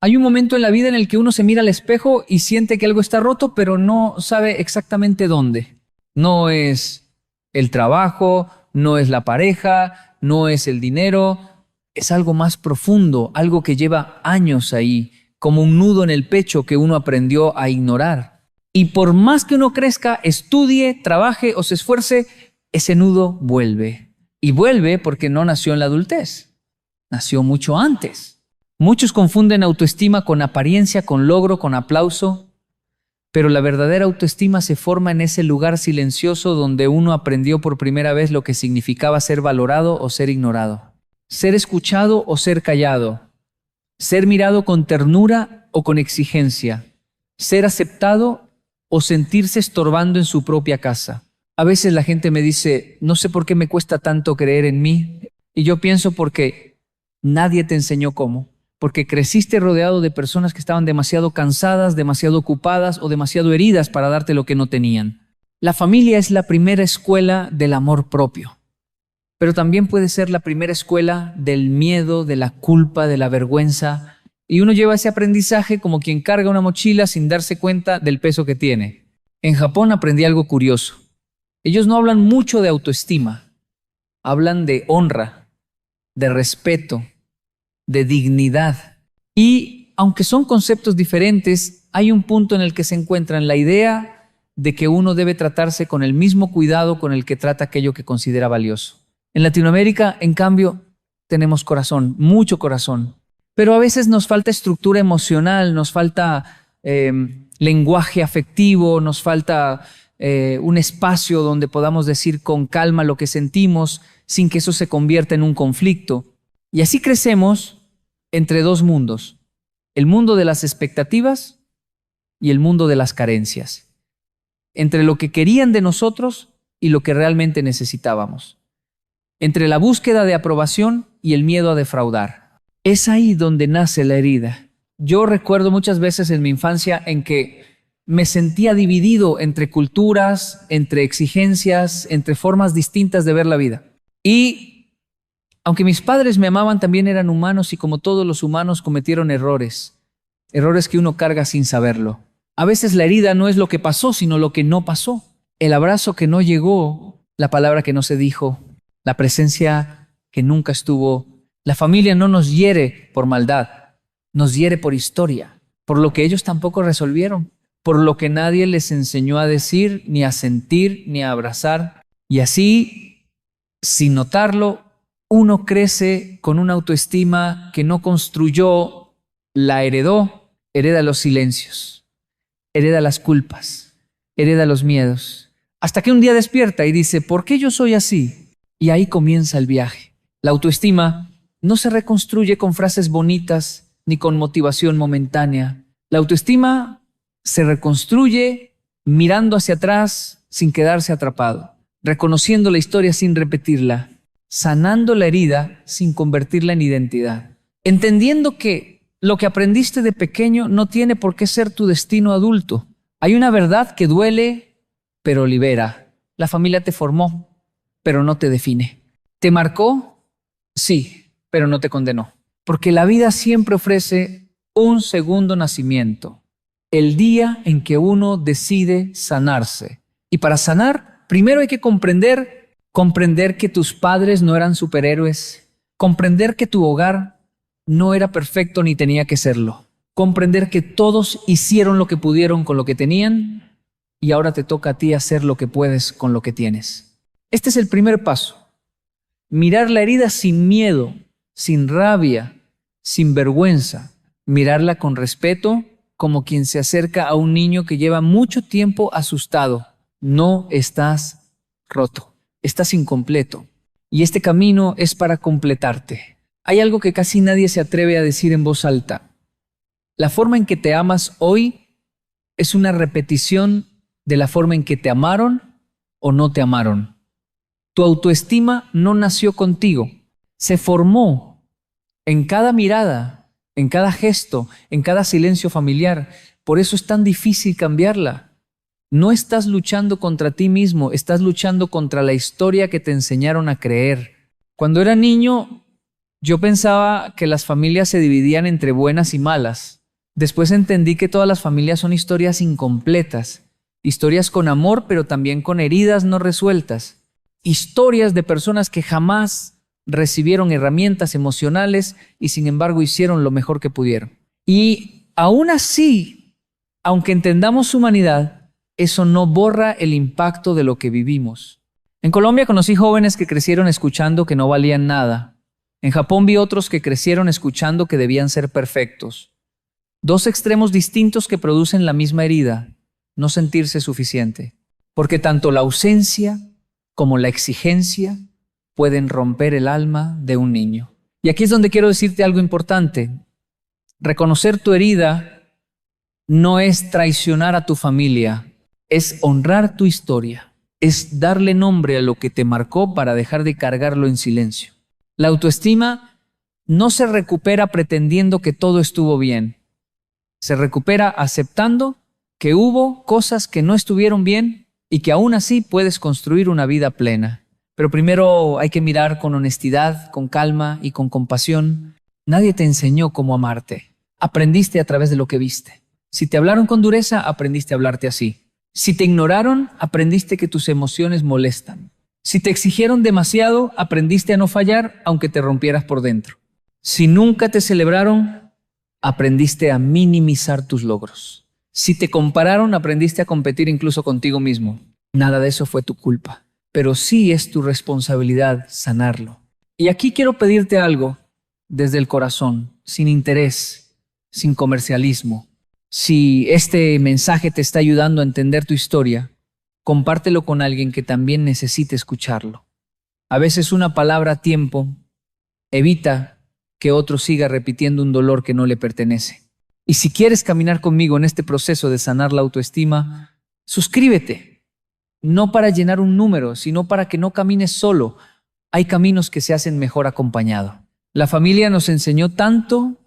Hay un momento en la vida en el que uno se mira al espejo y siente que algo está roto, pero no sabe exactamente dónde. No es el trabajo, no es la pareja, no es el dinero, es algo más profundo, algo que lleva años ahí, como un nudo en el pecho que uno aprendió a ignorar. Y por más que uno crezca, estudie, trabaje o se esfuerce, ese nudo vuelve. Y vuelve porque no nació en la adultez, nació mucho antes. Muchos confunden autoestima con apariencia, con logro, con aplauso, pero la verdadera autoestima se forma en ese lugar silencioso donde uno aprendió por primera vez lo que significaba ser valorado o ser ignorado, ser escuchado o ser callado, ser mirado con ternura o con exigencia, ser aceptado o sentirse estorbando en su propia casa. A veces la gente me dice, no sé por qué me cuesta tanto creer en mí, y yo pienso porque nadie te enseñó cómo. Porque creciste rodeado de personas que estaban demasiado cansadas, demasiado ocupadas o demasiado heridas para darte lo que no tenían. La familia es la primera escuela del amor propio, pero también puede ser la primera escuela del miedo, de la culpa, de la vergüenza. Y uno lleva ese aprendizaje como quien carga una mochila sin darse cuenta del peso que tiene. En Japón aprendí algo curioso. Ellos no hablan mucho de autoestima, hablan de honra, de respeto, de dignidad. Y aunque son conceptos diferentes, hay un punto en el que se encuentran la idea de que uno debe tratarse con el mismo cuidado con el que trata aquello que considera valioso. En Latinoamérica, en cambio, tenemos corazón, mucho corazón, pero a veces nos falta estructura emocional, nos falta lenguaje afectivo, nos falta un espacio donde podamos decir con calma lo que sentimos sin que eso se convierta en un conflicto. Y así crecemos entre dos mundos, el mundo de las expectativas y el mundo de las carencias, entre lo que querían de nosotros y lo que realmente necesitábamos, entre la búsqueda de aprobación y el miedo a defraudar. Es ahí donde nace la herida. Yo recuerdo muchas veces en mi infancia en que me sentía dividido entre culturas, entre exigencias, entre formas distintas de ver la vida. Y aunque mis padres me amaban, también eran humanos y como todos los humanos cometieron errores, errores que uno carga sin saberlo. A veces la herida no es lo que pasó, sino lo que no pasó. El abrazo que no llegó, la palabra que no se dijo, la presencia que nunca estuvo. La familia no nos hiere por maldad, nos hiere por historia, por lo que ellos tampoco resolvieron, por lo que nadie les enseñó a decir, ni a sentir, ni a abrazar. Y así, sin notarlo, uno crece con una autoestima que no construyó, la heredó, hereda los silencios, hereda las culpas, hereda los miedos, hasta que un día despierta y dice, ¿por qué yo soy así? Y ahí comienza el viaje. La autoestima no se reconstruye con frases bonitas ni con motivación momentánea. La autoestima se reconstruye mirando hacia atrás sin quedarse atrapado, reconociendo la historia sin repetirla, sanando la herida sin convertirla en identidad, entendiendo que lo que aprendiste de pequeño no tiene por qué ser tu destino adulto. Hay una verdad que duele, pero libera. La familia te formó, pero no te define. ¿Te marcó? Sí, pero no te condenó. Porque la vida siempre ofrece un segundo nacimiento, el día en que uno decide sanarse. Y para sanar, primero hay que comprender que tus padres no eran superhéroes, comprender que tu hogar no era perfecto ni tenía que serlo, comprender que todos hicieron lo que pudieron con lo que tenían y ahora te toca a ti hacer lo que puedes con lo que tienes. Este es el primer paso. Mirar la herida sin miedo, sin rabia, sin vergüenza. Mirarla con respeto, como quien se acerca a un niño que lleva mucho tiempo asustado. No estás roto. Estás incompleto y este camino es para completarte. Hay algo que casi nadie se atreve a decir en voz alta. La forma en que te amas hoy es una repetición de la forma en que te amaron o no te amaron. Tu autoestima no nació contigo, se formó en cada mirada, en cada gesto, en cada silencio familiar. Por eso es tan difícil cambiarla. No estás luchando contra ti mismo, estás luchando contra la historia que te enseñaron a creer. Cuando era niño, Yo pensaba que las familias se dividían entre buenas y malas. Después entendí que todas las familias son historias incompletas, historias con amor, pero también con heridas no resueltas, historias de personas que jamás recibieron herramientas emocionales y sin embargo hicieron lo mejor que pudieron. Y aún así, aunque entendamos su humanidad, eso no borra el impacto de lo que vivimos. En Colombia conocí jóvenes que crecieron escuchando que no valían nada. En Japón vi otros que crecieron escuchando que debían ser perfectos. Dos extremos distintos que producen la misma herida, no sentirse suficiente. Porque tanto la ausencia como la exigencia pueden romper el alma de un niño. Y aquí es donde quiero decirte algo importante. Reconocer tu herida no es traicionar a tu familia, es honrar tu historia, es darle nombre a lo que te marcó para dejar de cargarlo en silencio. La autoestima no se recupera pretendiendo que todo estuvo bien. Se recupera aceptando que hubo cosas que no estuvieron bien y que aún así puedes construir una vida plena. Pero primero hay que mirar con honestidad, con calma y con compasión. Nadie te enseñó cómo amarte. Aprendiste a través de lo que viste. Si te hablaron con dureza, aprendiste a hablarte así. Si te ignoraron, aprendiste que tus emociones molestan. Si te exigieron demasiado, aprendiste a no fallar aunque te rompieras por dentro. Si nunca te celebraron, aprendiste a minimizar tus logros. Si te compararon, aprendiste a competir incluso contigo mismo. Nada de eso fue tu culpa, pero sí es tu responsabilidad sanarlo. Y aquí quiero pedirte algo desde el corazón, sin interés, sin comercialismo. Si este mensaje te está ayudando a entender tu historia, compártelo con alguien que también necesite escucharlo. A veces una palabra a tiempo evita que otro siga repitiendo un dolor que no le pertenece. Y si quieres caminar conmigo en este proceso de sanar la autoestima, suscríbete. No para llenar un número, sino para que no camines solo. Hay caminos que se hacen mejor acompañado. La familia nos enseñó tanto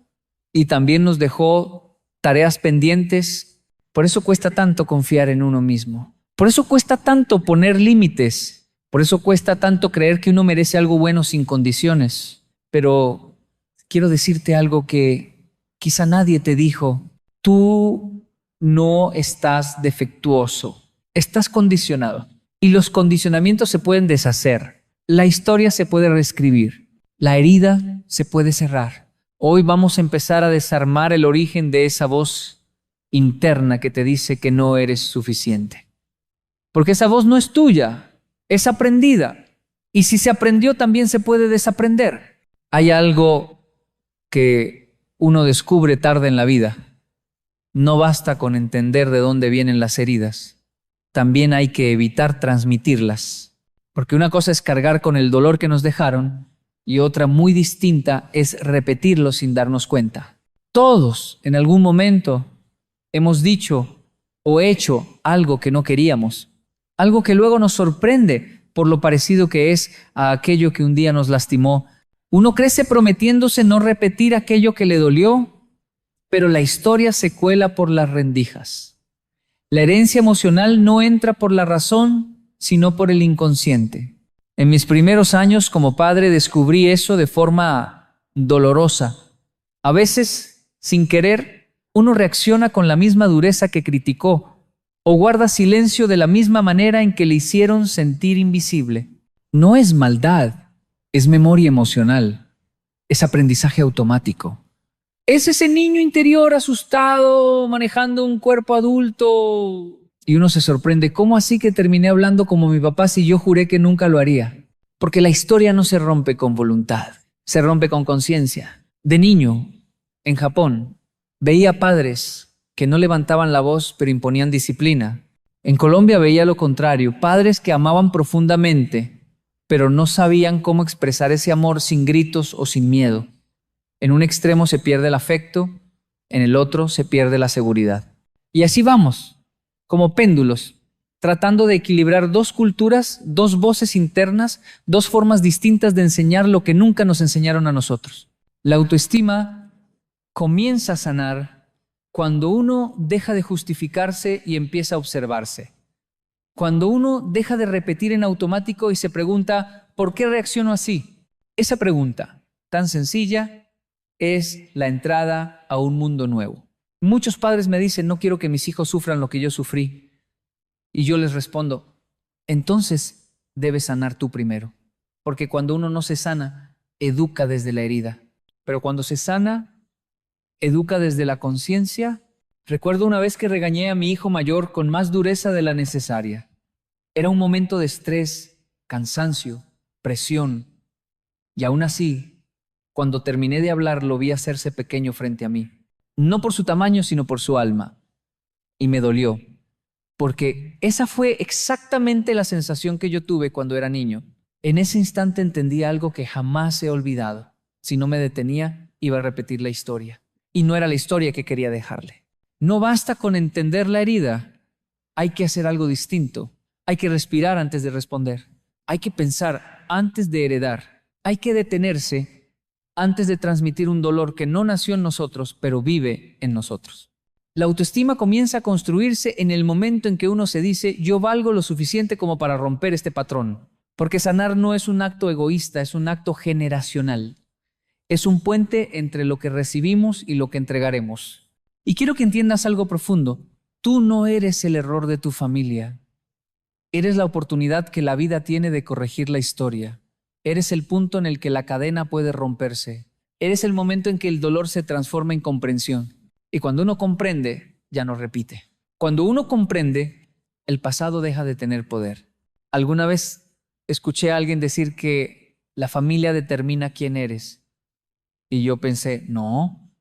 y también nos dejó tareas pendientes. Por eso cuesta tanto confiar en uno mismo. Por eso cuesta tanto poner límites. Por eso cuesta tanto creer que uno merece algo bueno sin condiciones. Pero quiero decirte algo que quizá nadie te dijo. Tú no estás defectuoso. Estás condicionado. Y los condicionamientos se pueden deshacer. La historia se puede reescribir. La herida se puede cerrar. Hoy vamos a empezar a desarmar el origen de esa voz interna que te dice que no eres suficiente. Porque esa voz no es tuya, es aprendida. Y si se aprendió, también se puede desaprender. Hay algo que uno descubre tarde en la vida. No basta con entender de dónde vienen las heridas. También hay que evitar transmitirlas. Porque una cosa es cargar con el dolor que nos dejaron y otra muy distinta es repetirlo sin darnos cuenta. Todos en algún momento hemos dicho o hecho algo que no queríamos, algo que luego nos sorprende por lo parecido que es a aquello que un día nos lastimó. Uno crece prometiéndose no repetir aquello que le dolió, pero la historia se cuela por las rendijas. La herencia emocional no entra por la razón, sino por el inconsciente. En mis primeros años como padre descubrí eso de forma dolorosa. A veces, sin querer, uno reacciona con la misma dureza que criticó o guarda silencio de la misma manera en que le hicieron sentir invisible. No es maldad, es memoria emocional, es aprendizaje automático. Es ese niño interior asustado, manejando un cuerpo adulto. Y uno se sorprende, ¿cómo así que terminé hablando como mi papá si yo juré que nunca lo haría? Porque la historia no se rompe con voluntad, se rompe con conciencia. De niño, en Japón, veía padres que no levantaban la voz pero imponían disciplina. En Colombia veía lo contrario, padres que amaban profundamente, pero no sabían cómo expresar ese amor sin gritos o sin miedo. En un extremo se pierde el afecto, en el otro se pierde la seguridad. Y así vamos, como péndulos, tratando de equilibrar dos culturas, dos voces internas, dos formas distintas de enseñar lo que nunca nos enseñaron a nosotros. La autoestima comienza a sanar cuando uno deja de justificarse y empieza a observarse. Cuando uno deja de repetir en automático y se pregunta, ¿por qué reacciono así? Esa pregunta, tan sencilla, es la entrada a un mundo nuevo. Muchos padres me dicen, no quiero que mis hijos sufran lo que yo sufrí. Y yo les respondo, entonces debes sanar tú primero. Porque cuando uno no se sana, educa desde la herida. Pero cuando se sana, educa desde la conciencia. Recuerdo una vez que regañé a mi hijo mayor con más dureza de la necesaria. Era un momento de estrés, cansancio, presión. Y aún así, cuando terminé de hablar, lo vi hacerse pequeño frente a mí. No por su tamaño, sino por su alma. Y me dolió, porque esa fue exactamente la sensación que yo tuve cuando era niño. En ese instante entendí algo que jamás he olvidado. Si no me detenía, iba a repetir la historia. Y no era la historia que quería dejarle. No basta con entender la herida. Hay que hacer algo distinto. Hay que respirar antes de responder. Hay que pensar antes de heredar. Hay que detenerse antes de transmitir un dolor que no nació en nosotros, pero vive en nosotros. La autoestima comienza a construirse en el momento en que uno se dice, yo valgo lo suficiente como para romper este patrón. Porque sanar no es un acto egoísta, es un acto generacional. Es un puente entre lo que recibimos y lo que entregaremos. Y quiero que entiendas algo profundo. Tú no eres el error de tu familia. Eres la oportunidad que la vida tiene de corregir la historia. Eres el punto en el que la cadena puede romperse. Eres el momento en que el dolor se transforma en comprensión. Y cuando uno comprende, ya no repite. Cuando uno comprende, el pasado deja de tener poder. Alguna vez escuché a alguien decir que la familia determina quién eres. Y yo pensé, no,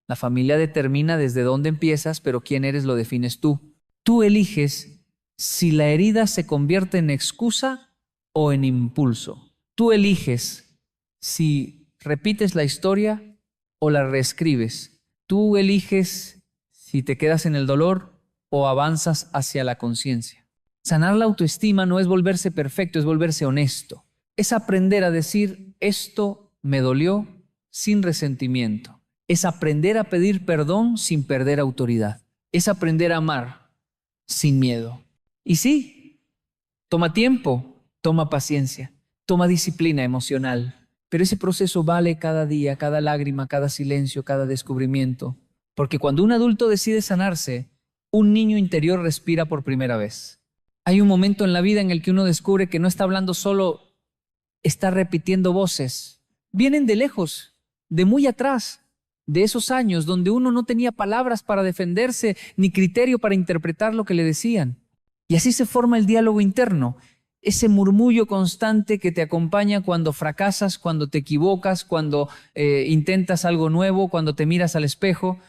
la familia determina desde dónde empiezas, pero quién eres lo defines tú. Tú eliges si la herida se convierte en excusa o en impulso. Tú eliges si repites la historia o la reescribes. Tú eliges si te quedas en el dolor o avanzas hacia la conciencia. Sanar la autoestima no es volverse perfecto, es volverse honesto. Es aprender a decir, esto me dolió sin resentimiento. Es aprender a pedir perdón sin perder autoridad. Es aprender a amar sin miedo. Y sí, toma tiempo, toma paciencia. Toma disciplina emocional, pero ese proceso vale cada día, cada lágrima, cada silencio, cada descubrimiento. Porque cuando un adulto decide sanarse, un niño interior respira por primera vez. Hay un momento en la vida en el que uno descubre que no está hablando solo, está repitiendo voces. Vienen de lejos, de muy atrás, de esos años donde uno no tenía palabras para defenderse ni criterio para interpretar lo que le decían. Y así se forma el diálogo interno. Ese murmullo constante que te acompaña cuando fracasas, cuando te equivocas, cuando intentas algo nuevo, cuando te miras al espejo.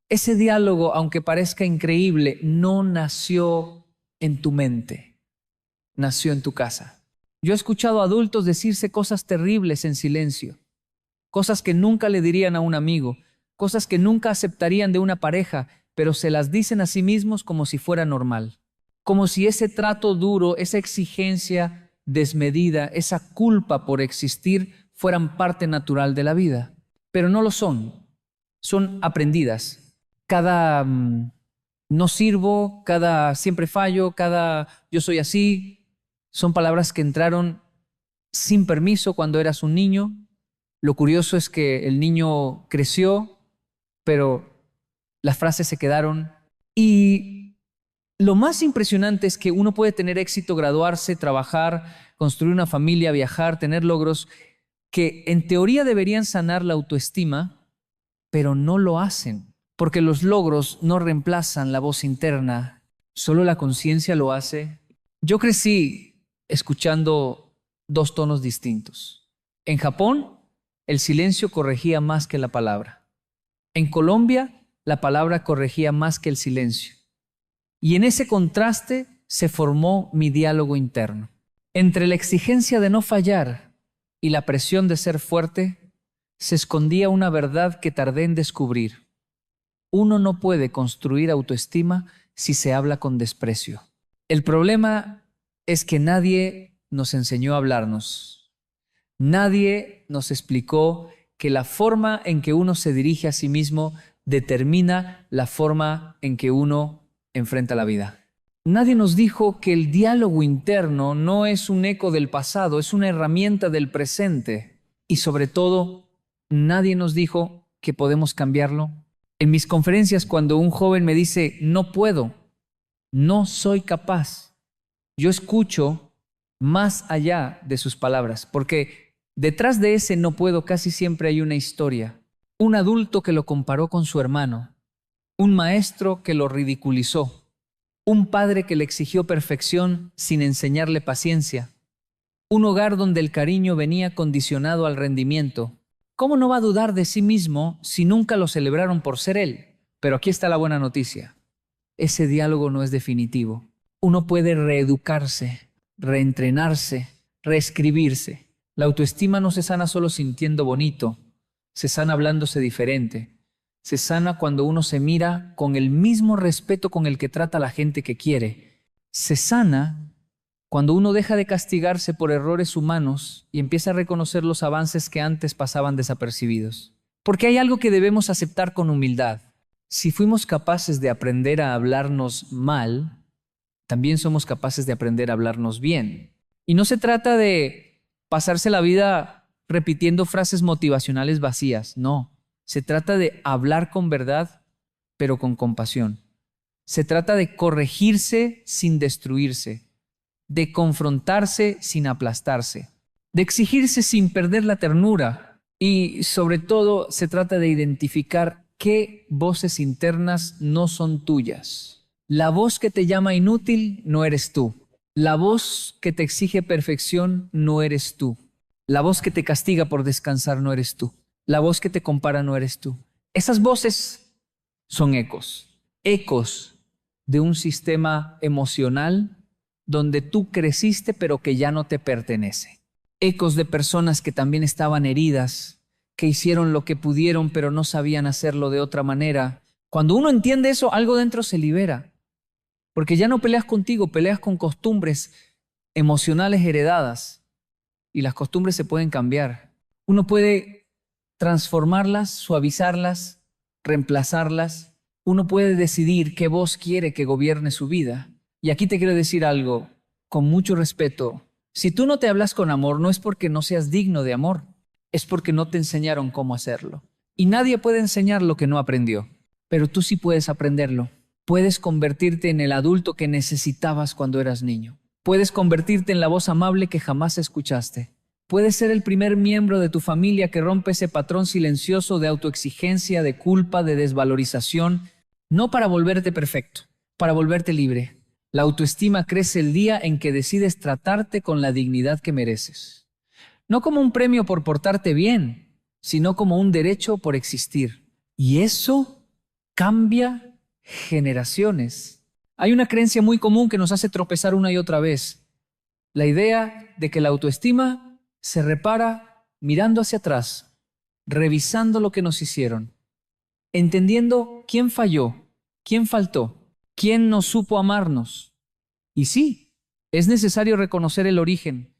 Ese diálogo, aunque parezca increíble, no nació en tu mente, nació en tu casa. Yo he escuchado a adultos decirse cosas terribles en silencio, cosas que nunca le dirían a un amigo, cosas que nunca aceptarían de una pareja, pero se las dicen a sí mismos como si fuera normal. Como si ese trato duro, esa exigencia desmedida, esa culpa por existir fueran parte natural de la vida. Pero no lo son. Son aprendidas. Cada no sirvo, cada siempre fallo, cada yo soy así, son palabras que entraron sin permiso cuando eras un niño. Lo curioso es que el niño creció, pero las frases se quedaron. Y lo más impresionante es que uno puede tener éxito, graduarse, trabajar, construir una familia, viajar, tener logros que en teoría deberían sanar la autoestima, pero no lo hacen, porque los logros no reemplazan la voz interna, solo la conciencia lo hace. Yo crecí escuchando dos tonos distintos. En Japón, el silencio corregía más que la palabra. En Colombia, la palabra corregía más que el silencio. Y en ese contraste se formó mi diálogo interno. Entre la exigencia de no fallar y la presión de ser fuerte, se escondía una verdad que tardé en descubrir. Uno no puede construir autoestima si se habla con desprecio. El problema es que nadie nos enseñó a hablarnos. Nadie nos explicó que la forma en que uno se dirige a sí mismo determina la forma en que uno enfrenta la vida. Nadie nos dijo que el diálogo interno no es un eco del pasado, es una herramienta del presente. Y sobre todo, Nadie nos dijo que podemos cambiarlo. En mis conferencias, cuando un joven me dice, no puedo, no soy capaz, yo escucho más allá de sus palabras, porque detrás de ese no puedo casi siempre hay una historia. Un adulto que lo comparó con su hermano, un maestro que lo ridiculizó, un padre que le exigió perfección sin enseñarle paciencia, un hogar donde el cariño venía condicionado al rendimiento. ¿Cómo no va a dudar de sí mismo si nunca lo celebraron por ser él? Pero aquí está la buena noticia. Ese diálogo no es definitivo. Uno puede reeducarse, reentrenarse, reescribirse. La autoestima no se sana solo sintiendo bonito, se sana hablándose diferente. Se sana cuando uno se mira con el mismo respeto con el que trata a la gente que quiere. Se sana cuando uno deja de castigarse por errores humanos y empieza a reconocer los avances que antes pasaban desapercibidos. Porque hay algo que debemos aceptar con humildad. Si fuimos capaces de aprender a hablarnos mal, también somos capaces de aprender a hablarnos bien. Y no se trata de pasarse la vida repitiendo frases motivacionales vacías, no. Se trata de hablar con verdad, pero con compasión. Se trata de corregirse sin destruirse, de confrontarse sin aplastarse, de exigirse sin perder la ternura y, sobre todo, se trata de identificar qué voces internas no son tuyas. La voz que te llama inútil no eres tú. La voz que te exige perfección no eres tú. La voz que te castiga por descansar no eres tú. La voz que te compara no eres tú. Esas voces son ecos, ecos de un sistema emocional donde tú creciste pero que ya no te pertenece. Ecos de personas que también estaban heridas, que hicieron lo que pudieron pero no sabían hacerlo de otra manera. Cuando uno entiende eso, algo dentro se libera. Porque ya no peleas contigo, peleas con costumbres emocionales heredadas. Y las costumbres se pueden cambiar. Uno puede transformarlas, suavizarlas, reemplazarlas. Uno puede decidir qué voz quiere que gobierne su vida. Y aquí te quiero decir algo con mucho respeto. Si tú no te hablas con amor, no es porque no seas digno de amor, es porque no te enseñaron cómo hacerlo. Y nadie puede enseñar lo que no aprendió, pero tú sí puedes aprenderlo. Puedes convertirte en el adulto que necesitabas cuando eras niño. Puedes convertirte en la voz amable que jamás escuchaste. Puedes ser el primer miembro de tu familia que rompe ese patrón silencioso de autoexigencia, de culpa, de desvalorización, no para volverte perfecto, para volverte libre. La autoestima crece el día en que decides tratarte con la dignidad que mereces. No como un premio por portarte bien, sino como un derecho por existir. Y eso cambia generaciones. Hay una creencia muy común que nos hace tropezar una y otra vez. La idea de que la autoestima se repara mirando hacia atrás, revisando lo que nos hicieron, entendiendo quién falló, quién faltó, quién no supo amarnos. Y sí, es necesario reconocer el origen,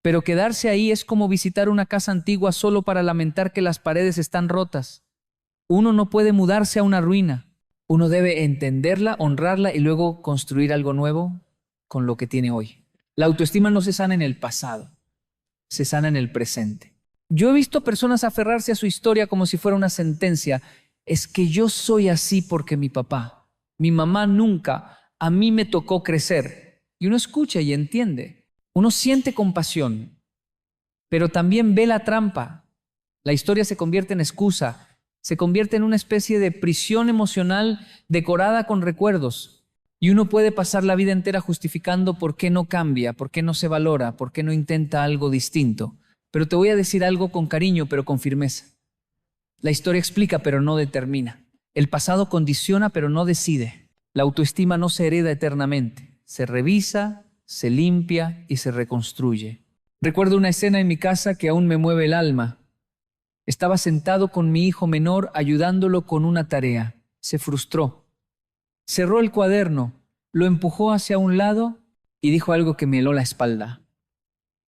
pero quedarse ahí es como visitar una casa antigua solo para lamentar que las paredes están rotas. Uno no puede mudarse a una ruina. Uno debe entenderla, honrarla y luego construir algo nuevo con lo que tiene hoy. La autoestima no se sana en el pasado, se sana en el presente. Yo he visto personas aferrarse a su historia como si fuera una sentencia. Es que yo soy así porque mi papá, mi mamá nunca, a mí me tocó crecer. Y uno escucha y entiende. Uno siente compasión, pero también ve la trampa. La historia se convierte en excusa. Se convierte en una especie de prisión emocional decorada con recuerdos. Y uno puede pasar la vida entera justificando por qué no cambia, por qué no se valora, por qué no intenta algo distinto. Pero te voy a decir algo con cariño, pero con firmeza. La historia explica, pero no determina. El pasado condiciona, pero no decide. La autoestima no se hereda eternamente. Se revisa, se limpia y se reconstruye. Recuerdo una escena en mi casa que aún me mueve el alma. Estaba sentado con mi hijo menor ayudándolo con una tarea. Se frustró. Cerró el cuaderno, lo empujó hacia un lado y dijo algo que me heló la espalda.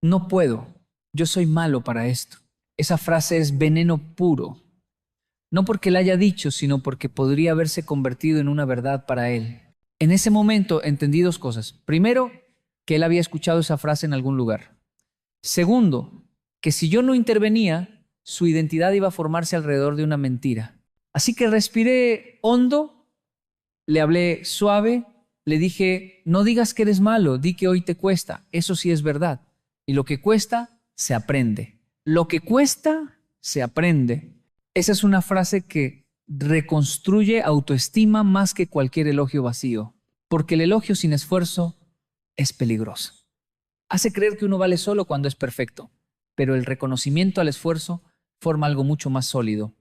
No puedo, yo soy malo para esto. Esa frase es veneno puro. No porque la haya dicho, sino porque podría haberse convertido en una verdad para él. En ese momento entendí dos cosas. Primero, que él había escuchado esa frase en algún lugar. Segundo, que si yo no intervenía, su identidad iba a formarse alrededor de una mentira. Así que respiré hondo, le hablé suave, le dije, no digas que eres malo, di que hoy te cuesta. Eso sí es verdad. Y lo que cuesta, se aprende. Lo que cuesta, se aprende. Esa es una frase que reconstruye autoestima más que cualquier elogio vacío. Porque el elogio sin esfuerzo es peligroso. Hace creer que uno vale solo cuando es perfecto. Pero el reconocimiento al esfuerzo forma algo mucho más sólido.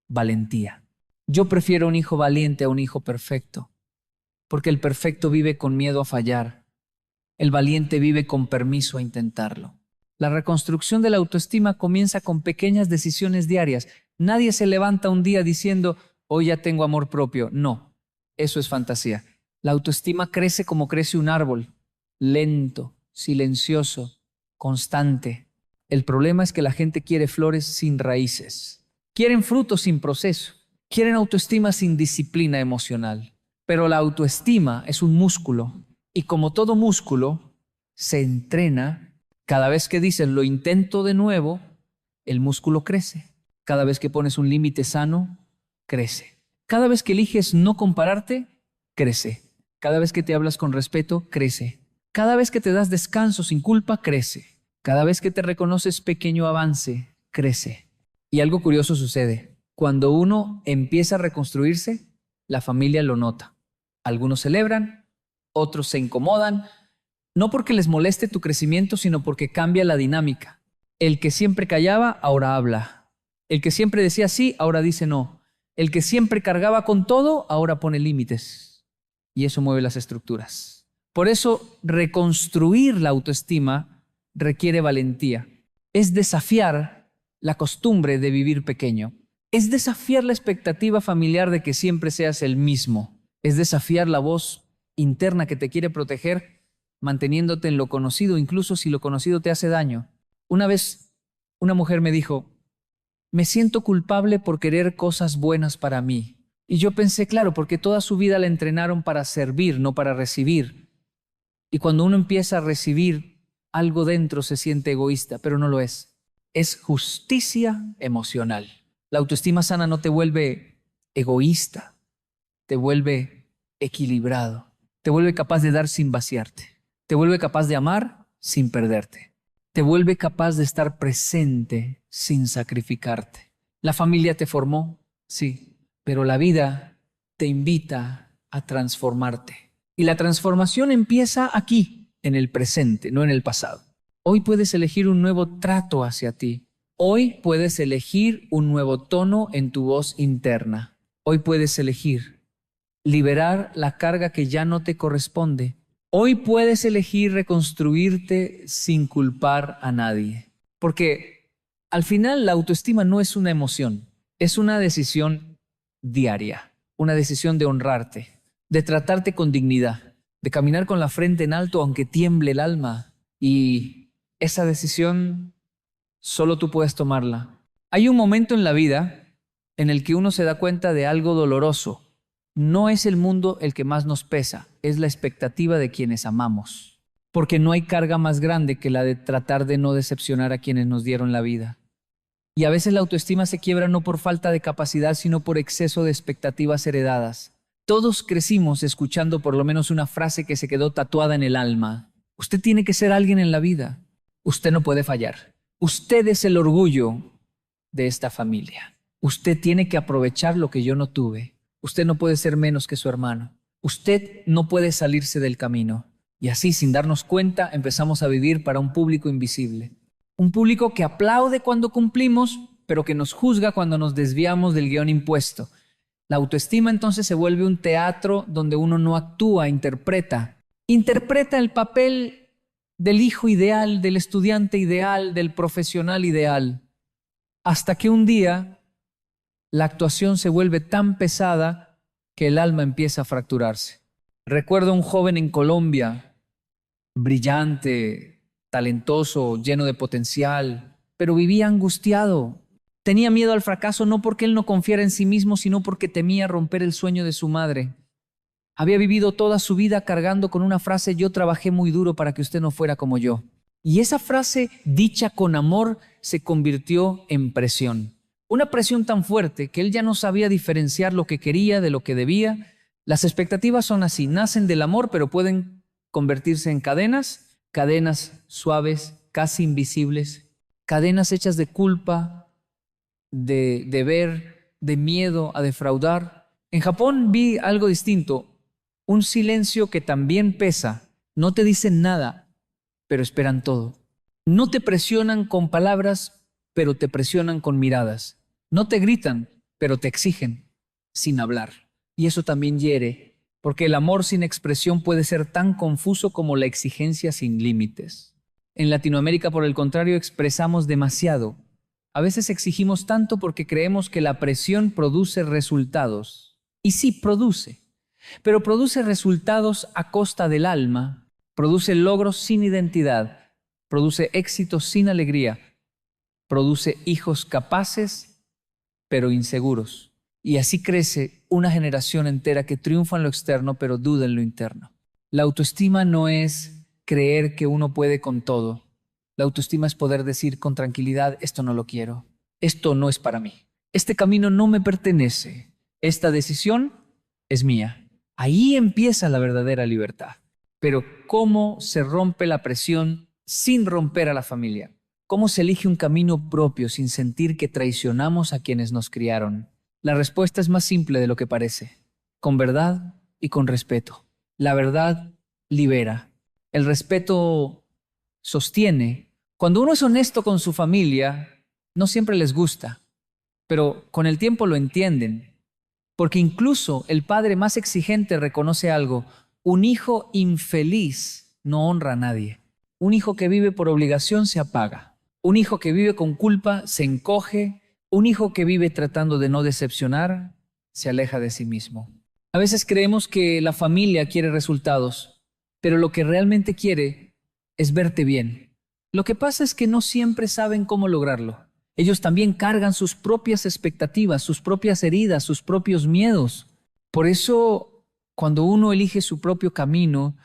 Valentía. Yo prefiero un hijo valiente a un hijo perfecto. Porque el perfecto vive con miedo a fallar. El valiente vive con permiso a intentarlo. La reconstrucción de la autoestima comienza con pequeñas decisiones diarias. Nadie se levanta un día diciendo, hoy ya tengo amor propio. No, eso es fantasía. La autoestima crece como crece un árbol, lento, silencioso, constante. El problema es que la gente quiere flores sin raíces. Quieren frutos sin proceso. Quieren autoestima sin disciplina emocional. Pero la autoestima es un músculo. Y como todo músculo, se entrena. Cada vez que dices lo intento de nuevo, el músculo crece. Cada vez que pones un límite sano, crece. Cada vez que eliges no compararte, crece. Cada vez que te hablas con respeto, crece. Cada vez que te das descanso sin culpa, crece. Cada vez que te reconoces pequeño avance, crece. Y algo curioso sucede. Cuando uno empieza a reconstruirse, la familia lo nota. Algunos celebran, otros se incomodan, no porque les moleste tu crecimiento, sino porque cambia la dinámica. El que siempre callaba, ahora habla. El que siempre decía sí, ahora dice no. El que siempre cargaba con todo, ahora pone límites. Y eso mueve las estructuras. Por eso, reconstruir la autoestima requiere valentía. Es desafiar la costumbre de vivir pequeño. Es desafiar la expectativa familiar de que siempre seas el mismo. Es desafiar la voz interna que te quiere proteger, manteniéndote en lo conocido, incluso si lo conocido te hace daño. Una vez, una mujer me dijo, me siento culpable por querer cosas buenas para mí. Y yo pensé, claro, porque toda su vida la entrenaron para servir, no para recibir. Y cuando uno empieza a recibir, algo dentro se siente egoísta, pero no lo es. Es justicia emocional. La autoestima sana no te vuelve egoísta, te vuelve equilibrado, te vuelve capaz de dar sin vaciarte. Te vuelve capaz de amar sin perderte. Te vuelve capaz de estar presente sin sacrificarte. La familia te formó, sí, pero la vida te invita a transformarte. Y la transformación empieza aquí, en el presente, no en el pasado. Hoy puedes elegir un nuevo trato hacia ti. Hoy puedes elegir un nuevo tono en tu voz interna. Hoy puedes elegir liberar la carga que ya no te corresponde. Hoy puedes elegir reconstruirte sin culpar a nadie. Porque al final la autoestima no es una emoción, es una decisión diaria, una decisión de honrarte, de tratarte con dignidad, de caminar con la frente en alto aunque tiemble el alma. Y esa decisión solo tú puedes tomarla. Hay un momento en la vida en el que uno se da cuenta de algo doloroso. No es el mundo el que más nos pesa, es la expectativa de quienes amamos. Porque no hay carga más grande que la de tratar de no decepcionar a quienes nos dieron la vida. Y a veces la autoestima se quiebra no por falta de capacidad, sino por exceso de expectativas heredadas. Todos crecimos escuchando por lo menos una frase que se quedó tatuada en el alma. Usted tiene que ser alguien en la vida. Usted no puede fallar. Usted es el orgullo de esta familia. Usted tiene que aprovechar lo que yo no tuve. Usted no puede ser menos que su hermano. Usted no puede salirse del camino. Y así, sin darnos cuenta, empezamos a vivir para un público invisible. Un público que aplaude cuando cumplimos, pero que nos juzga cuando nos desviamos del guión impuesto. La autoestima entonces se vuelve un teatro donde uno no actúa, interpreta. Interpreta el papel del hijo ideal, del estudiante ideal, del profesional ideal. Hasta que un día la actuación se vuelve tan pesada que el alma empieza a fracturarse. Recuerdo a un joven en Colombia, brillante, talentoso, lleno de potencial, pero vivía angustiado. Tenía miedo al fracaso no porque él no confiara en sí mismo, sino porque temía romper el sueño de su madre. Había vivido toda su vida cargando con una frase: yo trabajé muy duro para que usted no fuera como yo. Y esa frase, dicha con amor, se convirtió en presión. Una presión tan fuerte que él ya no sabía diferenciar lo que quería de lo que debía. Las expectativas son así, nacen del amor, pero pueden convertirse en cadenas, cadenas suaves, casi invisibles, cadenas hechas de culpa, de deber, de miedo a defraudar. En Japón vi algo distinto, un silencio que también pesa. No te dicen nada, pero esperan todo. No te presionan con palabras, pero te presionan con miradas. No te gritan, pero te exigen sin hablar. Y eso también hiere, porque el amor sin expresión puede ser tan confuso como la exigencia sin límites. En Latinoamérica, por el contrario, expresamos demasiado. A veces exigimos tanto porque creemos que la presión produce resultados. Y sí, produce, pero produce resultados a costa del alma, produce logros sin identidad, produce éxitos sin alegría, produce hijos capaces, pero inseguros. Y así crece una generación entera que triunfa en lo externo, pero duda en lo interno. La autoestima no es creer que uno puede con todo. La autoestima es poder decir con tranquilidad, esto no lo quiero, esto no es para mí, este camino no me pertenece, esta decisión es mía. Ahí empieza la verdadera libertad. Pero ¿cómo se rompe la presión sin romper a la familia? ¿Cómo se elige un camino propio sin sentir que traicionamos a quienes nos criaron? La respuesta es más simple de lo que parece, con verdad y con respeto. La verdad libera, el respeto sostiene. Cuando uno es honesto con su familia, no siempre les gusta, pero con el tiempo lo entienden, porque incluso el padre más exigente reconoce algo: un hijo infeliz no honra a nadie. Un hijo que vive por obligación se apaga. Un hijo que vive con culpa se encoge. Un hijo que vive tratando de no decepcionar se aleja de sí mismo. A veces creemos que la familia quiere resultados, pero lo que realmente quiere es verte bien. Lo que pasa es que no siempre saben cómo lograrlo. Ellos también cargan sus propias expectativas, sus propias heridas, sus propios miedos. Por eso, cuando uno elige su propio camino,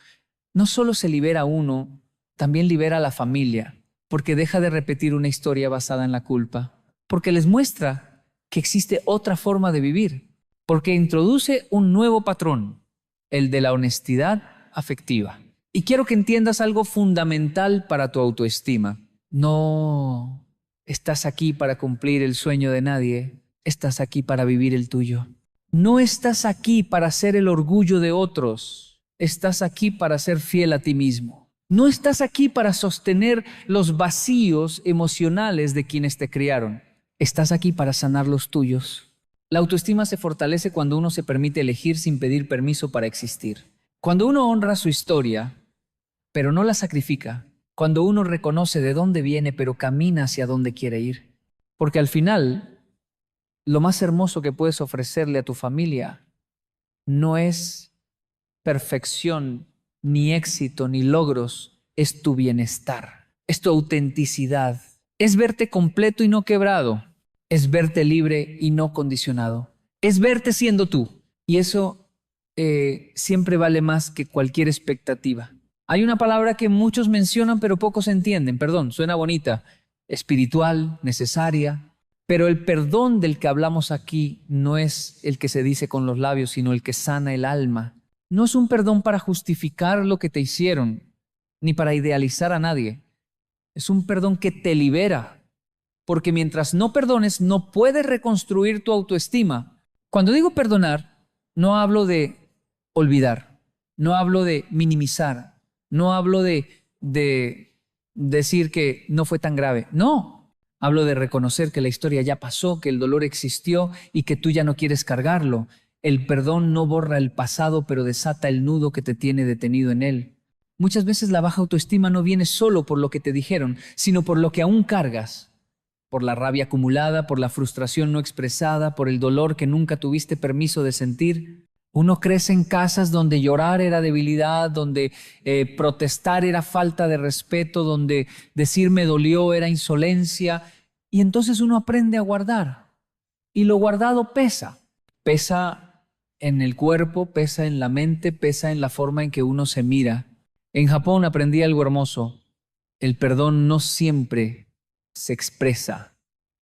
no solo se libera uno, también libera a la familia, porque deja de repetir una historia basada en la culpa, porque les muestra que existe otra forma de vivir, porque introduce un nuevo patrón, el de la honestidad afectiva. Y quiero que entiendas algo fundamental para tu autoestima. No estás aquí para cumplir el sueño de nadie, estás aquí para vivir el tuyo. No estás aquí para ser el orgullo de otros, estás aquí para ser fiel a ti mismo. No estás aquí para sostener los vacíos emocionales de quienes te criaron, estás aquí para sanar los tuyos. La autoestima se fortalece cuando uno se permite elegir sin pedir permiso para existir. Cuando uno honra su historia, pero no la sacrifica. Cuando uno reconoce de dónde viene, pero camina hacia dónde quiere ir. Porque al final, lo más hermoso que puedes ofrecerle a tu familia no es perfección, ni éxito, ni logros. Es tu bienestar, es tu autenticidad. Es verte completo y no quebrado. Es verte libre y no condicionado. Es verte siendo tú. Y eso siempre vale más que cualquier expectativa. Hay una palabra que muchos mencionan pero pocos entienden. Perdón, suena bonita, espiritual, necesaria. Pero el perdón del que hablamos aquí no es el que se dice con los labios, sino el que sana el alma. No es un perdón para justificar lo que te hicieron, ni para idealizar a nadie. Es un perdón que te libera. Porque mientras no perdones, no puedes reconstruir tu autoestima. Cuando digo perdonar, no hablo de olvidar, no hablo de minimizar, no hablo de decir que no fue tan grave. No, hablo de reconocer que la historia ya pasó, que el dolor existió y que tú ya no quieres cargarlo. El perdón no borra el pasado, pero desata el nudo que te tiene detenido en él. Muchas veces la baja autoestima no viene solo por lo que te dijeron, sino por lo que aún cargas. Por la rabia acumulada, por la frustración no expresada, por el dolor que nunca tuviste permiso de sentir. Uno crece en casas donde llorar era debilidad, donde protestar era falta de respeto, donde decir me dolió era insolencia. Y entonces uno aprende a guardar. Y lo guardado pesa. Pesa en el cuerpo, pesa en la mente, pesa en la forma en que uno se mira. En Japón aprendí algo hermoso. El perdón no siempre se expresa,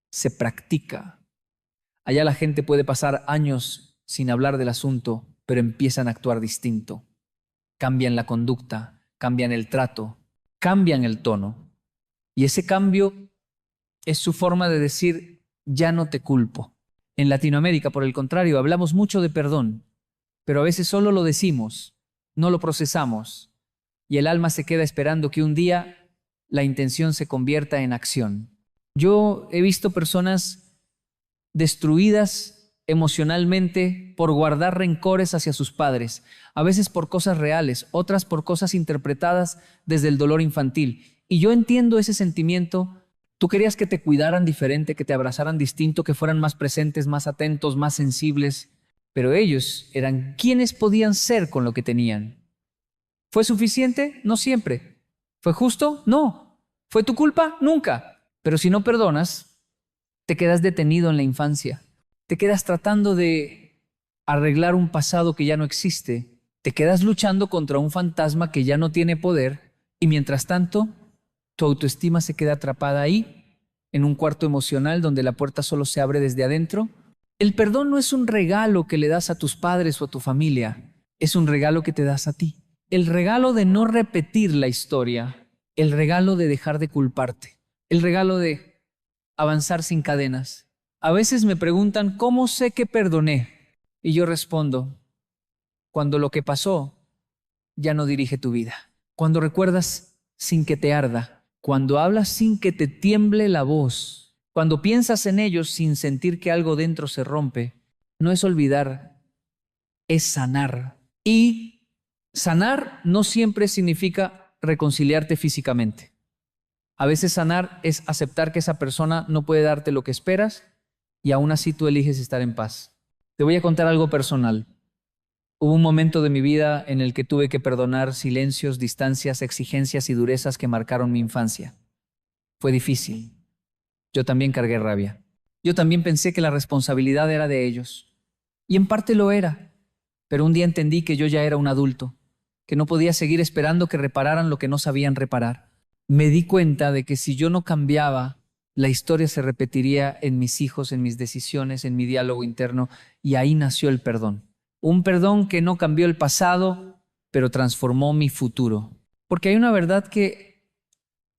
se practica. Allá la gente puede pasar años sin hablar del asunto, pero empiezan a actuar distinto. Cambian la conducta, cambian el trato, cambian el tono. Y ese cambio es su forma de decir, ya no te culpo. En Latinoamérica, por el contrario, hablamos mucho de perdón, pero a veces solo lo decimos, no lo procesamos, y el alma se queda esperando que un día la intención se convierta en acción. Yo he visto personas destruidas emocionalmente por guardar rencores hacia sus padres, a veces por cosas reales, otras por cosas interpretadas desde el dolor infantil. Y yo entiendo ese sentimiento. Tú querías que te cuidaran diferente, que te abrazaran distinto, que fueran más presentes, más atentos, más sensibles, pero ellos eran quienes podían ser con lo que tenían. ¿Fue suficiente? No siempre. ¿Fue justo? No. ¿Fue tu culpa? Nunca. Pero si no perdonas, te quedas detenido en la infancia. Te quedas tratando de arreglar un pasado que ya no existe. Te quedas luchando contra un fantasma que ya no tiene poder y mientras tanto, tu autoestima se queda atrapada ahí, en un cuarto emocional donde la puerta solo se abre desde adentro. El perdón no es un regalo que le das a tus padres o a tu familia, es un regalo que te das a ti. El regalo de no repetir la historia, el regalo de dejar de culparte, el regalo de avanzar sin cadenas. A veces me preguntan, ¿cómo sé que perdoné? Y yo respondo, cuando lo que pasó ya no dirige tu vida, cuando recuerdas sin que te arda, cuando hablas sin que te tiemble la voz, cuando piensas en ellos sin sentir que algo dentro se rompe, no es olvidar, es sanar. Y sanar no siempre significa reconciliarte físicamente. A veces sanar es aceptar que esa persona no puede darte lo que esperas y aún así tú eliges estar en paz. Te voy a contar algo personal. Hubo un momento de mi vida en el que tuve que perdonar silencios, distancias, exigencias y durezas que marcaron mi infancia. Fue difícil. Yo también cargué rabia. Yo también pensé que la responsabilidad era de ellos. Y en parte lo era. Pero un día entendí que yo ya era un adulto, que no podía seguir esperando que repararan lo que no sabían reparar. Me di cuenta de que si yo no cambiaba, la historia se repetiría en mis hijos, en mis decisiones, en mi diálogo interno, y ahí nació el perdón. Un perdón que no cambió el pasado, pero transformó mi futuro. Porque hay una verdad que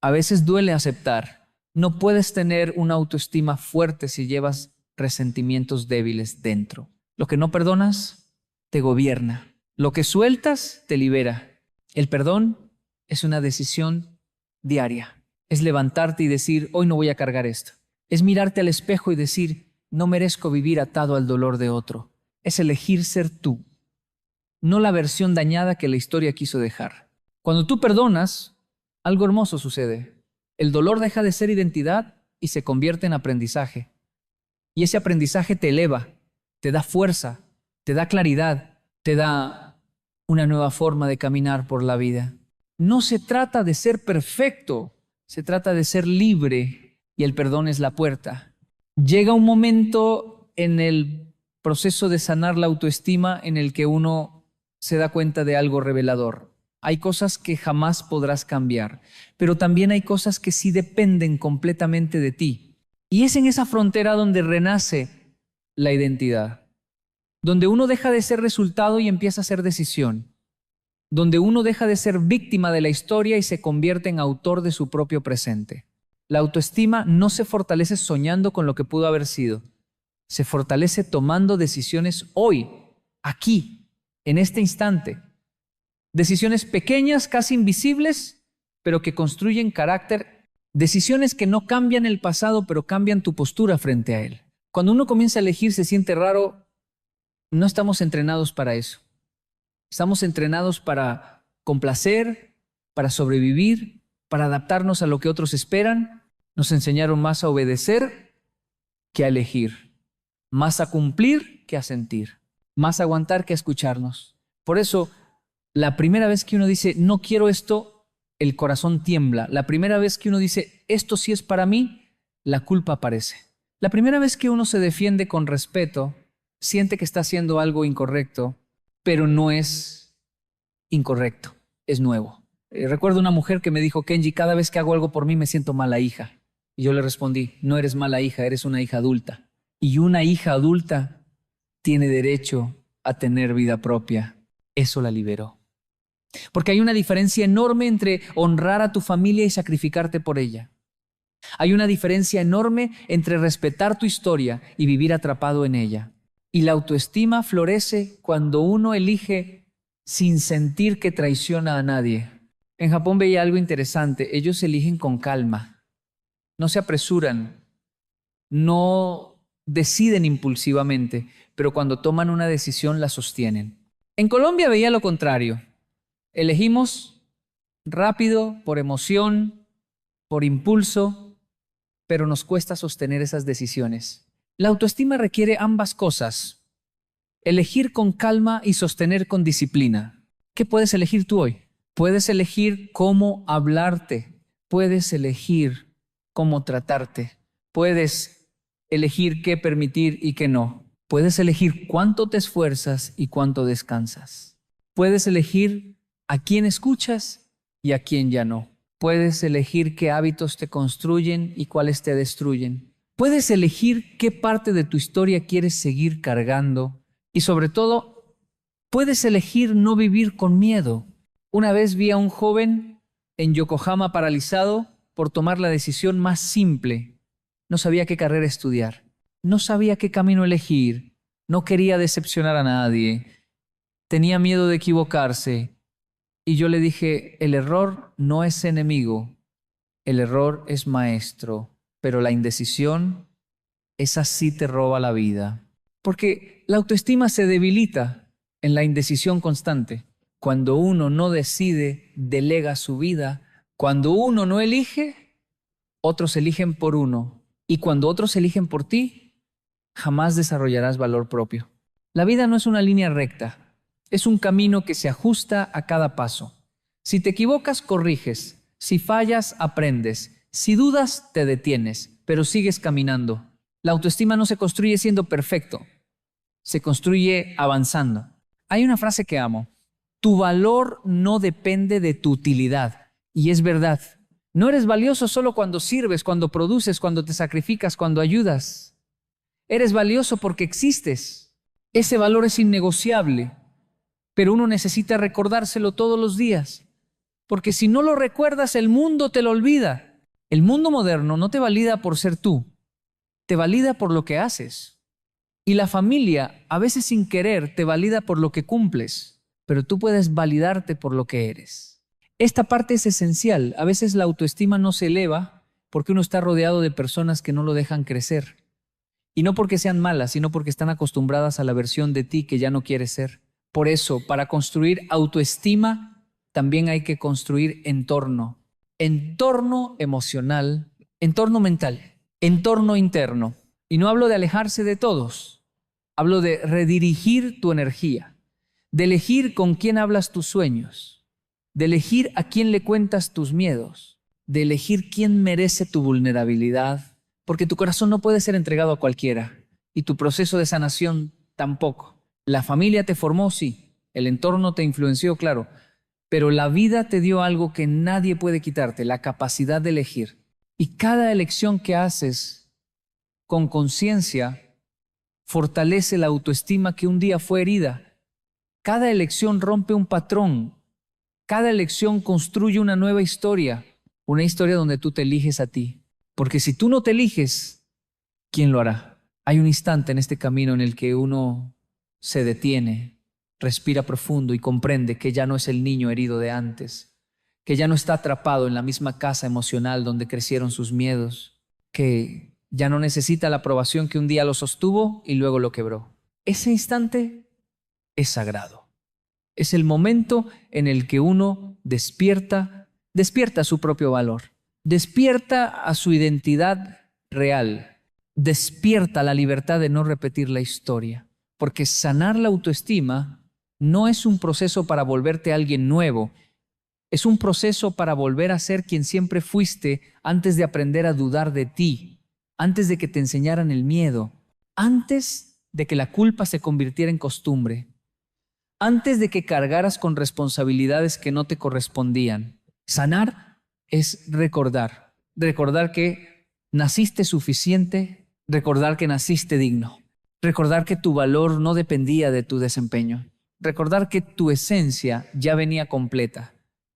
a veces duele aceptar. No puedes tener una autoestima fuerte si llevas resentimientos débiles dentro. Lo que no perdonas, te gobierna. Lo que sueltas, te libera. El perdón es una decisión diaria. Es levantarte y decir, hoy no voy a cargar esto. Es mirarte al espejo y decir, no merezco vivir atado al dolor de otro. Es elegir ser tú, no la versión dañada que la historia quiso dejar. Cuando tú perdonas, algo hermoso sucede. El dolor deja de ser identidad y se convierte en aprendizaje. Y ese aprendizaje te eleva, te da fuerza, te da claridad, te da una nueva forma de caminar por la vida. No se trata de ser perfecto, se trata de ser libre y el perdón es la puerta. Llega un momento en el proceso de sanar la autoestima en el que uno se da cuenta de algo revelador. Hay cosas que jamás podrás cambiar, pero también hay cosas que sí dependen completamente de ti. Y es en esa frontera donde renace la identidad, donde uno deja de ser resultado y empieza a ser decisión, donde uno deja de ser víctima de la historia y se convierte en autor de su propio presente. La autoestima no se fortalece soñando con lo que pudo haber sido. Se fortalece tomando decisiones hoy, aquí, en este instante. Decisiones pequeñas, casi invisibles, pero que construyen carácter. Decisiones que no cambian el pasado, pero cambian tu postura frente a él. Cuando uno comienza a elegir, se siente raro. No estamos entrenados para eso. Estamos entrenados para complacer, para sobrevivir, para adaptarnos a lo que otros esperan. Nos enseñaron más a obedecer que a elegir. Más a cumplir que a sentir, más a aguantar que a escucharnos. Por eso, la primera vez que uno dice, no quiero esto, el corazón tiembla. La primera vez que uno dice, esto sí es para mí, la culpa aparece. La primera vez que uno se defiende con respeto, siente que está haciendo algo incorrecto, pero no es incorrecto, es nuevo. Recuerdo una mujer que me dijo, Kenji, cada vez que hago algo por mí me siento mala hija. Y yo le respondí, no eres mala hija, eres una hija adulta. Y una hija adulta tiene derecho a tener vida propia. Eso la liberó. Porque hay una diferencia enorme entre honrar a tu familia y sacrificarte por ella. Hay una diferencia enorme entre respetar tu historia y vivir atrapado en ella. Y la autoestima florece cuando uno elige sin sentir que traiciona a nadie. En Japón veía algo interesante. Ellos eligen con calma. No se apresuran. No deciden impulsivamente, pero cuando toman una decisión la sostienen. En Colombia veía lo contrario. Elegimos rápido, por emoción, por impulso, pero nos cuesta sostener esas decisiones. La autoestima requiere ambas cosas. Elegir con calma y sostener con disciplina. ¿Qué puedes elegir tú hoy? Puedes elegir cómo hablarte. Puedes elegir cómo tratarte. Puedes elegir qué permitir y qué no. Puedes elegir cuánto te esfuerzas y cuánto descansas. Puedes elegir a quién escuchas y a quién ya no. Puedes elegir qué hábitos te construyen y cuáles te destruyen. Puedes elegir qué parte de tu historia quieres seguir cargando. Y sobre todo, puedes elegir no vivir con miedo. Una vez vi a un joven en Yokohama paralizado por tomar la decisión más simple. No sabía qué carrera estudiar. No sabía qué camino elegir. No quería decepcionar a nadie. Tenía miedo de equivocarse. Y yo le dije, el error no es enemigo, el error es maestro, pero la indecisión, esa sí te roba la vida. Porque la autoestima se debilita en la indecisión constante. Cuando uno no decide, delega su vida. Cuando uno no elige, otros eligen por uno. Y cuando otros eligen por ti, jamás desarrollarás valor propio. La vida no es una línea recta. Es un camino que se ajusta a cada paso. Si te equivocas, corriges. Si fallas, aprendes. Si dudas, te detienes, pero sigues caminando. La autoestima no se construye siendo perfecto. Se construye avanzando. Hay una frase que amo. Tu valor no depende de tu utilidad. Y es verdad. No eres valioso solo cuando sirves, cuando produces, cuando te sacrificas, cuando ayudas. Eres valioso porque existes. Ese valor es innegociable. Pero uno necesita recordárselo todos los días, porque si no lo recuerdas, el mundo te lo olvida. El mundo moderno no te valida por ser tú, te valida por lo que haces. Y la familia, a veces sin querer, te valida por lo que cumples, pero tú puedes validarte por lo que eres. Esta parte es esencial. A veces la autoestima no se eleva porque uno está rodeado de personas que no lo dejan crecer. Y no porque sean malas, sino porque están acostumbradas a la versión de ti que ya no quieres ser. Por eso, para construir autoestima, también hay que construir entorno. Entorno emocional, entorno mental, entorno interno. Y no hablo de alejarse de todos. Hablo de redirigir tu energía, de elegir con quién hablas tus sueños, de elegir a quién le cuentas tus miedos, de elegir quién merece tu vulnerabilidad, porque tu corazón no puede ser entregado a cualquiera y tu proceso de sanación tampoco. La familia te formó, sí. El entorno te influenció, claro. Pero la vida te dio algo que nadie puede quitarte, la capacidad de elegir. Y cada elección que haces con conciencia fortalece la autoestima que un día fue herida. Cada elección rompe un patrón. Cada elección construye una nueva historia. Una historia donde tú te eliges a ti. Porque si tú no te eliges, ¿quién lo hará? Hay un instante en este camino en el que uno se detiene, respira profundo y comprende que ya no es el niño herido de antes, que ya no está atrapado en la misma casa emocional donde crecieron sus miedos, que ya no necesita la aprobación que un día lo sostuvo y luego lo quebró. Ese instante es sagrado. Es el momento en el que uno despierta su propio valor, despierta a su identidad real, despierta la libertad de no repetir la historia. Porque sanar la autoestima no es un proceso para volverte alguien nuevo, es un proceso para volver a ser quien siempre fuiste antes de aprender a dudar de ti, antes de que te enseñaran el miedo, antes de que la culpa se convirtiera en costumbre, antes de que cargaras con responsabilidades que no te correspondían. Sanar es recordar. Recordar que naciste suficiente, recordar que naciste digno. Recordar que tu valor no dependía de tu desempeño. Recordar que tu esencia ya venía completa,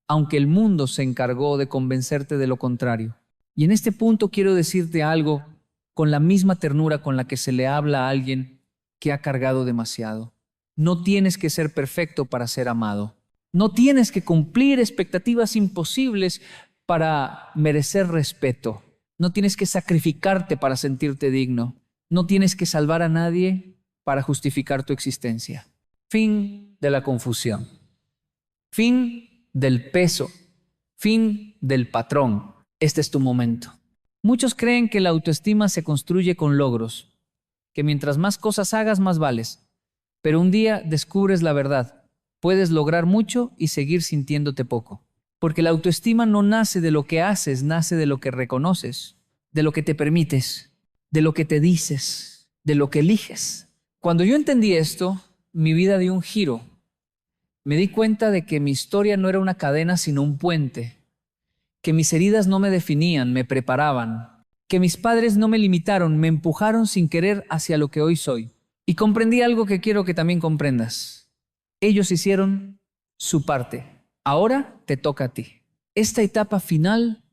aunque el mundo se encargó de convencerte de lo contrario. Y en este punto quiero decirte algo con la misma ternura con la que se le habla a alguien que ha cargado demasiado. No tienes que ser perfecto para ser amado. No tienes que cumplir expectativas imposibles para merecer respeto. No tienes que sacrificarte para sentirte digno. No tienes que salvar a nadie para justificar tu existencia. Fin de la confusión. Fin del peso. Fin del patrón. Este es tu momento. Muchos creen que la autoestima se construye con logros, que mientras más cosas hagas, más vales. Pero un día descubres la verdad. Puedes lograr mucho y seguir sintiéndote poco. Porque la autoestima no nace de lo que haces, nace de lo que reconoces, de lo que te permites, de lo que te dices, de lo que eliges. Cuando yo entendí esto, mi vida dio un giro. Me di cuenta de que mi historia no era una cadena, sino un puente. Que mis heridas no me definían, me preparaban. Que mis padres no me limitaron, me empujaron sin querer hacia lo que hoy soy. Y comprendí algo que quiero que también comprendas. Ellos hicieron su parte. Ahora te toca a ti. Esta etapa final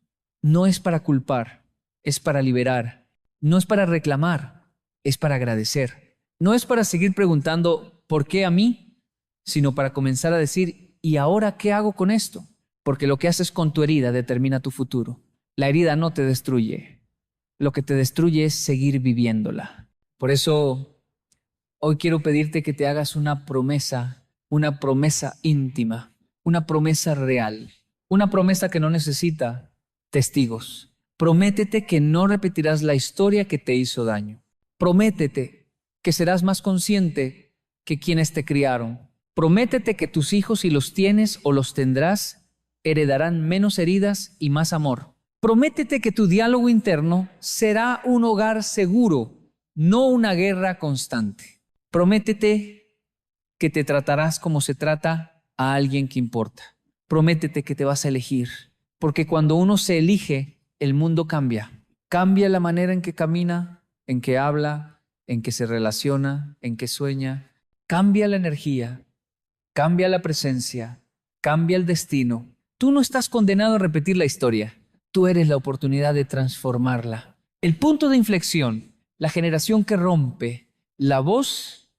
no es para culpar, es para liberar. No es para reclamar, es para agradecer. No es para seguir preguntando ¿por qué a mí? Sino para comenzar a decir ¿y ahora qué hago con esto? Porque lo que haces con tu herida determina tu futuro. La herida no te destruye. Lo que te destruye es seguir viviéndola. Por eso hoy quiero pedirte que te hagas una promesa íntima, una promesa real, una promesa que no necesita testigos. Prométete que no repetirás la historia que te hizo daño. Prométete que serás más consciente que quienes te criaron. Prométete que tus hijos, si los tienes o los tendrás, heredarán menos heridas y más amor. Prométete que tu diálogo interno será un hogar seguro, no una guerra constante. Prométete que te tratarás como se trata a alguien que importa. Prométete que te vas a elegir, porque cuando uno se elige, el mundo cambia. Cambia la manera en que camina, en que habla, en que se relaciona, en que sueña. Cambia la energía, cambia la presencia, cambia el destino. Tú no estás condenado a repetir la historia. Tú eres la oportunidad de transformarla. El punto de inflexión, la generación que rompe, la voz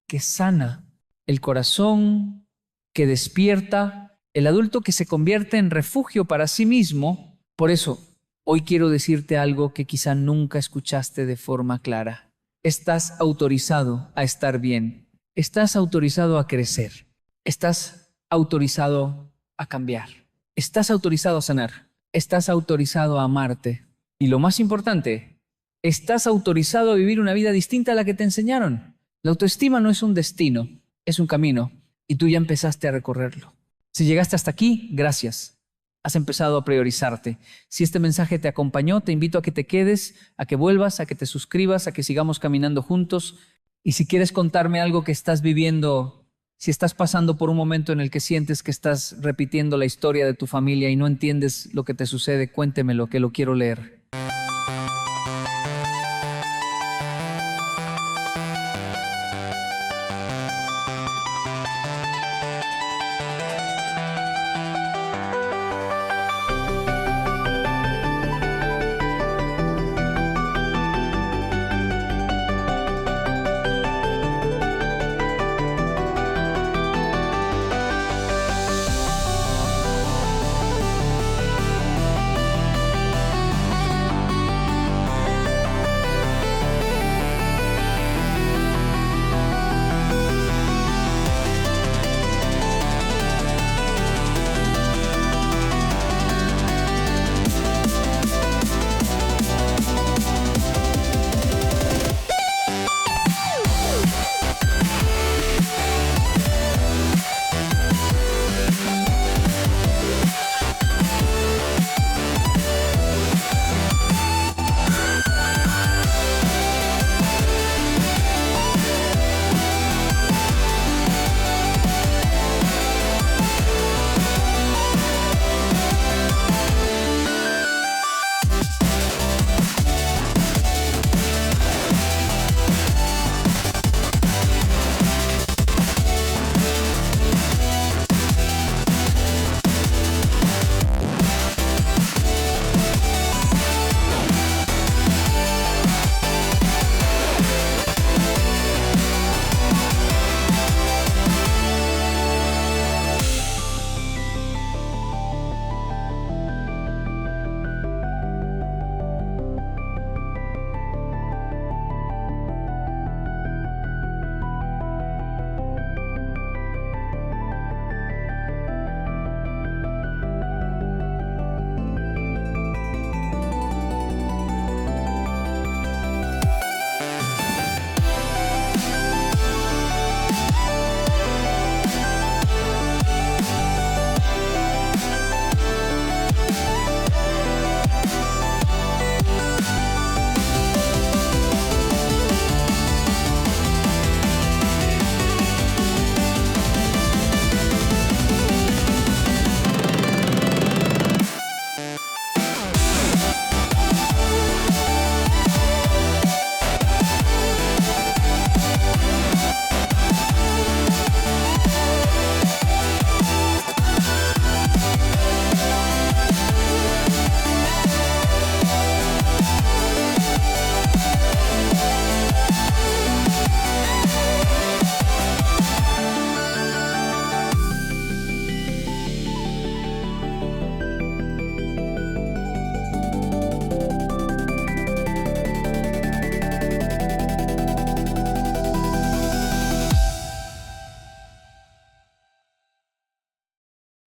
que sana, el corazón que despierta, el adulto que se convierte en refugio para sí mismo. Por eso, hoy quiero decirte algo que quizá nunca escuchaste de forma clara. Estás autorizado a estar bien. Estás autorizado a crecer. Estás autorizado a cambiar. Estás autorizado a sanar. Estás autorizado a amarte. Y lo más importante, estás autorizado a vivir una vida distinta a la que te enseñaron. La autoestima no es un destino, es un camino. Y tú ya empezaste a recorrerlo. Si llegaste hasta aquí, gracias. Has empezado a priorizarte. Si este mensaje te acompañó, te invito a que te quedes, a que vuelvas, a que te suscribas, a que sigamos caminando juntos. Y si quieres contarme algo que estás viviendo, si estás pasando por un momento en el que sientes que estás repitiendo la historia de tu familia y no entiendes lo que te sucede, cuéntemelo, que lo quiero leer.